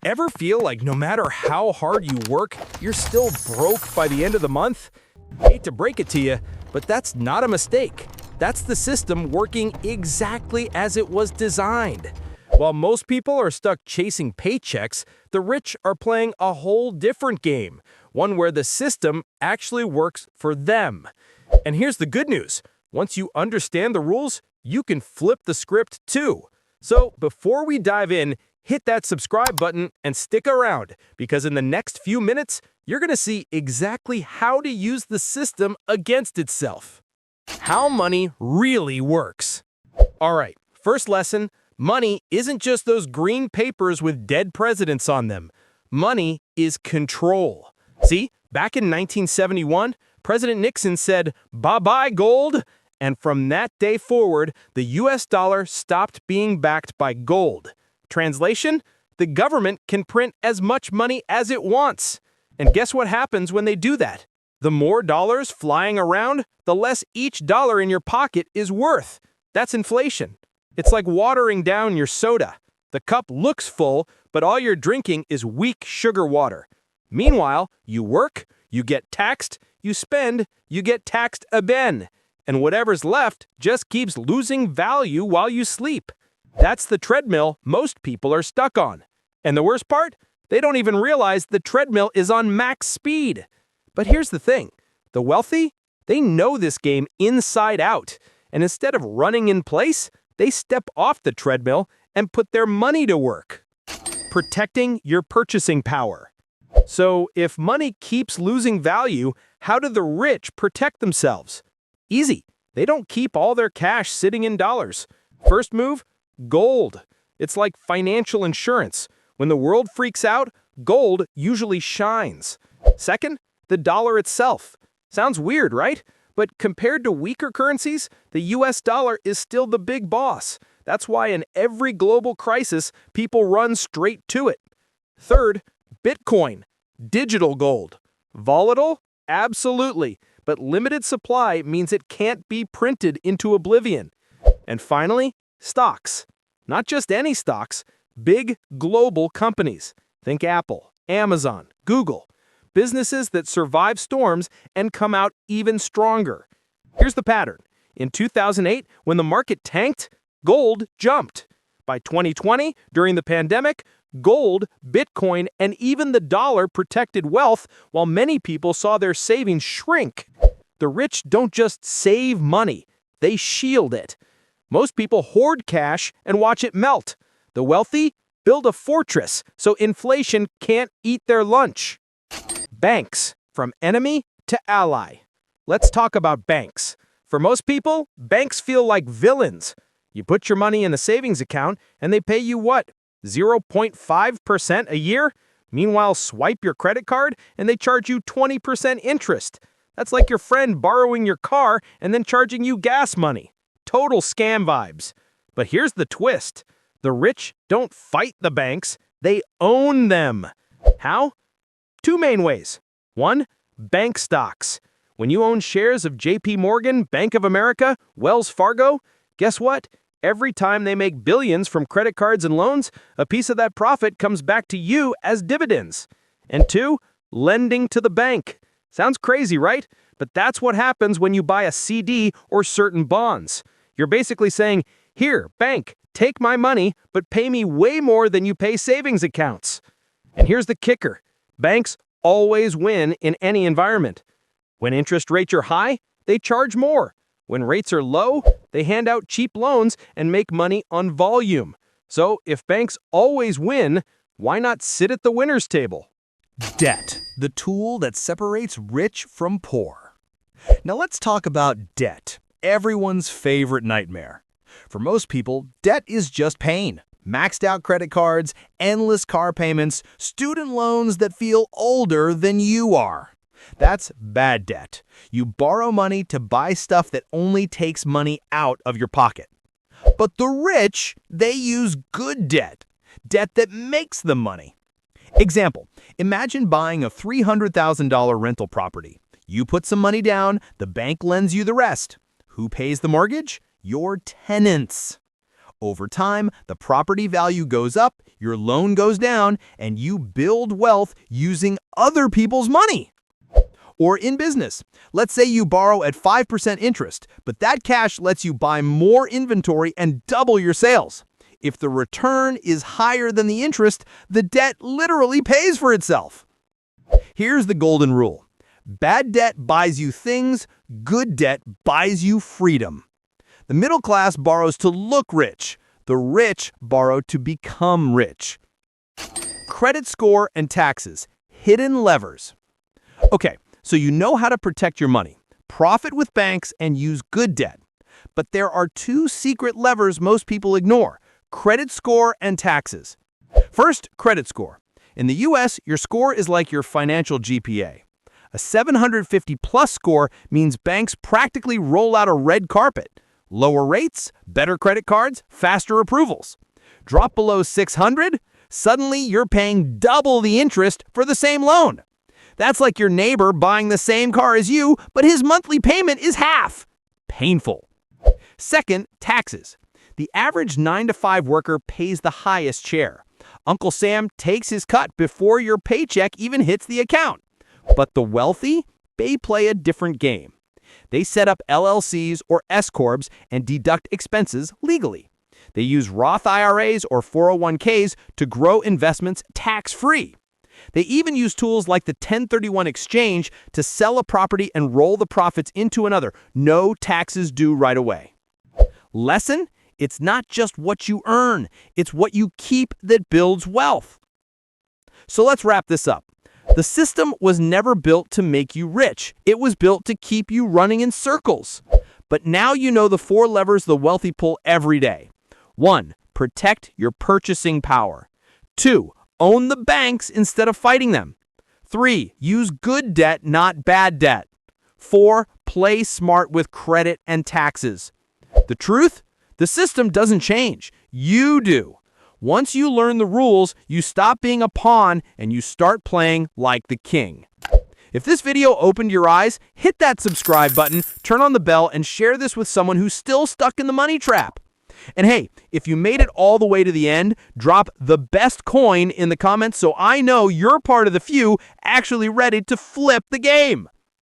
Ever feel like no matter how hard you work, you're still broke by the end of the month? Hate to break it to you, but that's not a mistake. That's the system working exactly as it was designed. While most people are stuck chasing paychecks, the rich are playing a whole different game, one where the system actually works for them. And here's the good news. Once you understand the rules, you can flip the script too. So before we dive in, hit that subscribe button and stick around, because in the next few minutes, you're going to see exactly how to use the system against itself. How money really works. All right, first lesson, money isn't just those green papers with dead presidents on them. Money is control. See, back in 1971, President Nixon said, "Bye-bye, gold." And from that day forward, the US dollar stopped being backed by gold. Translation? The government can print as much money as it wants. And guess what happens when they do that? The more dollars flying around, the less each dollar in your pocket is worth. That's inflation. It's like watering down your soda. The cup looks full, but all you're drinking is weak sugar water. Meanwhile, you work, you get taxed, you spend, you get taxed again. And whatever's left just keeps losing value while you sleep. That's the treadmill most people are stuck on. And the worst part? They don't even realize the treadmill is on max speed. But here's the thing. The wealthy, they know this game inside out. And instead of running in place, they step off the treadmill and put their money to work. Protecting your purchasing power. So if money keeps losing value, how do the rich protect themselves? Easy. They don't keep all their cash sitting in dollars. First move, gold. It's like financial insurance. When the world freaks out, gold usually shines. Second, the dollar itself. Sounds weird, right? But compared to weaker currencies, the US dollar is still the big boss. That's why in every global crisis, people run straight to it. Third, Bitcoin, digital gold. Volatile? Absolutely. But limited supply means it can't be printed into oblivion. And finally, stocks. Not just any stocks, big global companies. Think Apple, Amazon, Google. Businesses that survive storms and come out even stronger. Here's the pattern. In 2008, when the market tanked, gold jumped. By 2020, during the pandemic, gold, Bitcoin, and even the dollar protected wealth while many people saw their savings shrink. The rich don't just save money, they shield it. Most people hoard cash and watch it melt. The wealthy build a fortress so inflation can't eat their lunch. Banks, from enemy to ally. Let's talk about banks. For most people, banks feel like villains. You put your money in a savings account and they pay you what? 0.5% a year? Meanwhile, swipe your credit card and they charge you 20% interest. That's like your friend borrowing your car and then charging you gas money. Total scam vibes. But here's the twist. The rich don't fight the banks, they own them. How? Two main ways. One, bank stocks. When you own shares of JP Morgan, Bank of America, Wells Fargo, guess what? Every time they make billions from credit cards and loans, a piece of that profit comes back to you as dividends. And two, lending to the bank. Sounds crazy, right? But that's what happens when you buy a CD or certain bonds. You're basically saying, "Here, bank, take my money, but pay me way more than you pay savings accounts." And here's the kicker. Banks always win in any environment. When interest rates are high, they charge more. When rates are low, they hand out cheap loans and make money on volume. So if banks always win, why not sit at the winner's table? Debt, the tool that separates rich from poor. Now let's talk about debt, everyone's favorite nightmare. For most people, debt is just pain. Maxed out credit cards, endless car payments, student loans that feel older than you are. That's bad debt. You borrow money to buy stuff that only takes money out of your pocket. But the rich, they use good debt, debt that makes them money. Example, imagine buying a $300,000 rental property. You put some money down, the bank lends you the rest. Who pays the mortgage? Your tenants. Over time, the property value goes up, your loan goes down, and you build wealth using other people's money. Or in business, let's say you borrow at 5% interest, but that cash lets you buy more inventory and double your sales. If the return is higher than the interest, the debt literally pays for itself. Here's the golden rule. Bad debt buys you things, good debt buys you freedom. The middle class borrows to look rich. The rich borrow to become rich. Credit score and taxes, hidden levers. Okay, so you know how to protect your money, profit with banks, and use good debt. But there are two secret levers most people ignore: credit score and taxes. First, credit score. In the US, your score is like your financial GPA. A 750-plus score means banks practically roll out a red carpet. Lower rates, better credit cards, faster approvals. Drop below 600, suddenly you're paying double the interest for the same loan. That's like your neighbor buying the same car as you, but his monthly payment is half. Painful. Second, taxes. The average 9-to-5 worker pays the highest share. Uncle Sam takes his cut before your paycheck even hits the account. But the wealthy, they play a different game. They set up LLCs or S-corps and deduct expenses legally. They use Roth IRAs or 401ks to grow investments tax-free. They even use tools like the 1031 exchange to sell a property and roll the profits into another. No taxes due right away. Lesson? It's not just what you earn, it's what you keep that builds wealth. So let's wrap this up. The system was never built to make you rich. It was built to keep you running in circles. But now you know the 4 levers the wealthy pull every day. 1. Protect your purchasing power. 2. Own the banks instead of fighting them. 3. Use good debt, not bad debt. 4. Play smart with credit and taxes. The truth? The system doesn't change. You do. Once you learn the rules, you stop being a pawn and you start playing like the king. If this video opened your eyes, hit that subscribe button, turn on the bell, and share this with someone who's still stuck in the money trap. And hey, if you made it all the way to the end, drop the best coin in the comments so I know you're part of the few actually ready to flip the game.